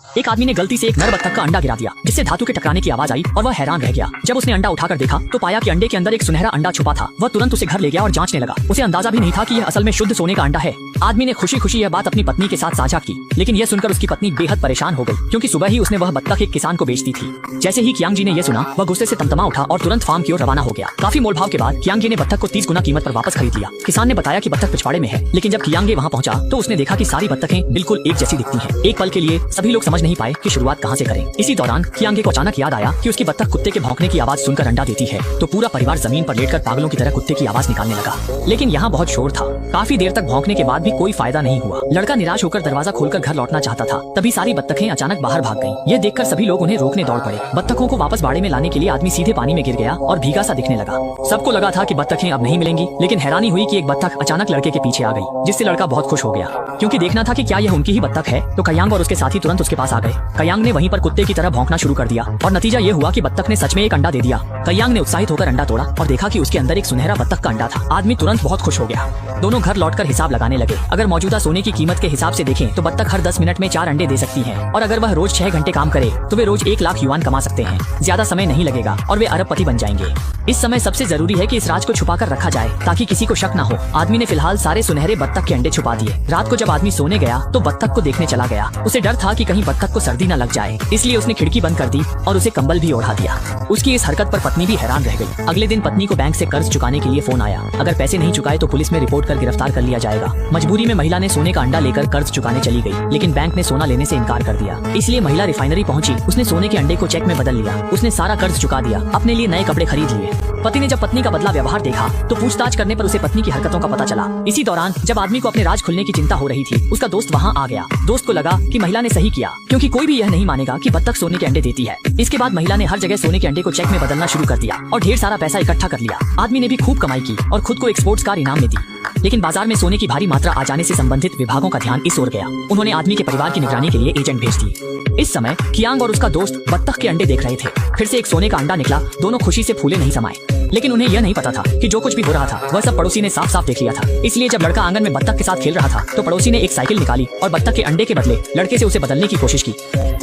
एक आदमी ने गलती से एक नर बत्तख का अंडा गिरा दिया, जिससे धातु के टकराने की आवाज आई और वह हैरान रह गया। जब उसने अंडा उठाकर देखा तो पाया कि अंडे के अंदर एक सुनहरा अंडा छुपा था। वह तुरंत उसे घर ले गया और जांचने लगा। उसे अंदाजा भी नहीं था कि यह असल में शुद्ध सोने का अंडा है। आदमी ने खुशी खुशी यह बात अपनी पत्नी के साथ साझा की, लेकिन यह सुनकर उसकी पत्नी बेहद परेशान हो गई, क्योंकि सुबह ही उसने वह बत्तख एक किसान को बेच दी थी। जैसे ही कियांग जी ने यह सुना, वह गुस्से से तमतमा उठा और तुरंत फार्म की ओर रवाना हो गया। काफी मोलभाव के बाद कियांग जी ने बत्तख को 30 गुना कीमत पर वापस खरीद लिया। किसान ने बताया कि बत्तख पिछवाड़े में है, लेकिन जब कियांग वहां पहुंचा तो उसने देखा कि सारी बत्तखें बिल्कुल एक जैसी दिखती हैं। एक पल के लिए सभी लोग समझ नहीं पाए कि शुरुआत कहां से करें। इसी दौरान कियांग को अचानक याद आया कि उसकी बत्तख कुत्ते के भौंकने की आवाज सुनकर अंडा देती है, तो पूरा परिवार जमीन पर लेटकर पागलों की तरह कुत्ते की आवाज निकालने लगा। लेकिन यहाँ बहुत शोर था। काफी देर तक भौंकने के बाद भी कोई फायदा नहीं हुआ। लड़का निराश होकर दरवाजा खोलकर घर लौटना चाहता था, तभी सारी बत्तखें अचानक बाहर भाग गईं। यह देखकर सभी लोग उन्हें रोकने दौड़ पड़े। बत्तखों को वापस बाड़े में लाने के लिए आदमी सीधे पानी में गिर गया और भीगा सा दिखने लगा। सबको लगा था कि बत्तखें अब नहीं मिलेंगी, लेकिन हैरानी हुई कि एक बत्तख अचानक लड़के के पीछे आ गई, जिससे लड़का बहुत खुश हो गया, क्योंकि देखना था कि क्या यह उनकी ही बत्तख है। तो कयांग और उसके साथी तुरंत उसके पास आ गए। कयांग ने वहीं पर कुत्ते की तरह भौंकना शुरू कर दिया और नतीजा ये हुआ कि बत्तख ने सच में एक अंडा दे दिया। कयांग ने उत्साहित होकर अंडा तोड़ा और देखा कि उसके अंदर एक सुनहरा बत्तख का अंडा था। आदमी तुरंत बहुत खुश हो गया। दोनों घर लौटकर हिसाब लगाने लगे। अगर मौजूदा सोने की कीमत के हिसाब से देखें तो बत्तख हर 10 मिनट में 4 अंडे दे सकती है, और अगर वह रोज 6 घंटे काम करे तो वे रोज 1 लाख युआन कमा सकते हैं। ज्यादा समय नहीं लगेगा और वे अरबपति बन जाएंगे। इस समय सबसे जरूरी है कि इस राज को छुपाकर रखा जाए, ताकि किसी को शक न हो। आदमी ने फिलहाल सारे सुनहरे बत्तख के अंडे छुपा दिए। रात को जब आदमी सोने गया तो बत्तख को देखने चला गया। उसे डर था कि कहीं बत्तख को सर्दी न लग जाए, इसलिए उसने खिड़की बंद कर दी और उसे कंबल भी ओढ़ा दिया। उसकी इस हरकत पर पत्नी भी हैरान रह गई। अगले दिन पत्नी को बैंक से कर्ज चुकाने के लिए फोन आया। अगर पैसे नहीं चुकाए तो पुलिस में रिपोर्ट कर गिरफ्तार कर लिया जाएगा। मजबूरी में महिला ने सोने का अंडा लेकर कर्ज चुकाने चली गई, लेकिन बैंक ने सोना लेने से इनकार कर दिया। इसलिए महिला रिफाइनरी पहुंची। उसने सोने के अंडे को चेक में बदल लिया। उसने सारा कर्ज चुका दिया, अपने लिए नए कपड़े खरीद लिए। पति ने जब पत्नी का बदला व्यवहार देखा तो पूछताछ करने पर उसे पत्नी की हरकतों का पता चला। इसी दौरान जब आदमी को अपने राज खुलने की चिंता हो रही थी, उसका दोस्त वहां आ गया। दोस्त को लगा कि महिला ने सही किया, क्योंकि कोई भी यह नहीं मानेगा कि बत्तख सोने के अंडे देती है। इसके बाद महिला ने हर जगह सोने के अंडे को चेक में बदलना शुरू कर दिया और ढेर सारा पैसा इकट्ठा कर लिया। आदमी ने भी खूब कमाई की और खुद को एक स्पोर्ट्स कार इनाम में दी। लेकिन बाजार में सोने की भारी मात्रा आ जाने से संबंधित विभागों का ध्यान इस ओर गया। उन्होंने आदमी के परिवार की निगरानी के लिए एजेंट भेज दिए। इस समय कियांग और उसका दोस्त बत्तख के अंडे देख रहे थे। फिर से एक सोने का अंडा निकला। दोनों खुशी से फूले नहीं समाये, लेकिन उन्हें यह नहीं पता था कि जो कुछ भी हो रहा था वह सब पड़ोसी ने साफ साफ देख लिया था। इसलिए जब लड़का आंगन में बत्तख के साथ खेल रहा था तो पड़ोसी ने एक साइकिल निकाली और बत्तख के अंडे के बदले लड़के से उसे बदलने की कोशिश की।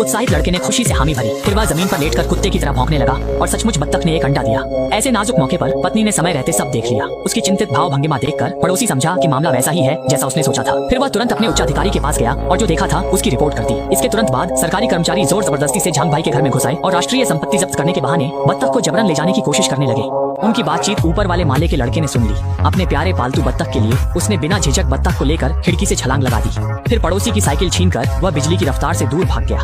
उत्साहित लड़के ने खुशी से हामी भरी। फिर वह जमीन पर लेटकर कुत्ते की तरह भौंकने लगा और सचमुच बत्तख ने एक अंडा दिया। ऐसे नाजुक मौके पर पत्नी ने समय रहते सब देख लिया। उसकी चिंतित भाव भंगिमा देखकर पड़ोसी समझा कि मामला वैसा ही है जैसा उसने सोचा था। फिर वह तुरंत अपने उच्चाधिकारी के पास गया और जो देखा था उसकी रिपोर्ट कर दी। इसके तुरंत बाद सरकारी कर्मचारी जोर जबरदस्ती से झांग भाई के घर में घुस आए और राष्ट्रीय संपत्ति जब्त करने के बहाने बत्तख को जबरन ले जाने की कोशिश करने लगे। उनकी बातचीत ऊपर वाले माले के लड़के ने सुन ली। अपने प्यारे पालतू बत्तख के लिए उसने बिना झिझक बत्तख को लेकर खिड़की से छलांग लगा दी। फिर पड़ोसी की साइकिल छीनकर वह बिजली की रफ्तार से दूर भाग गया।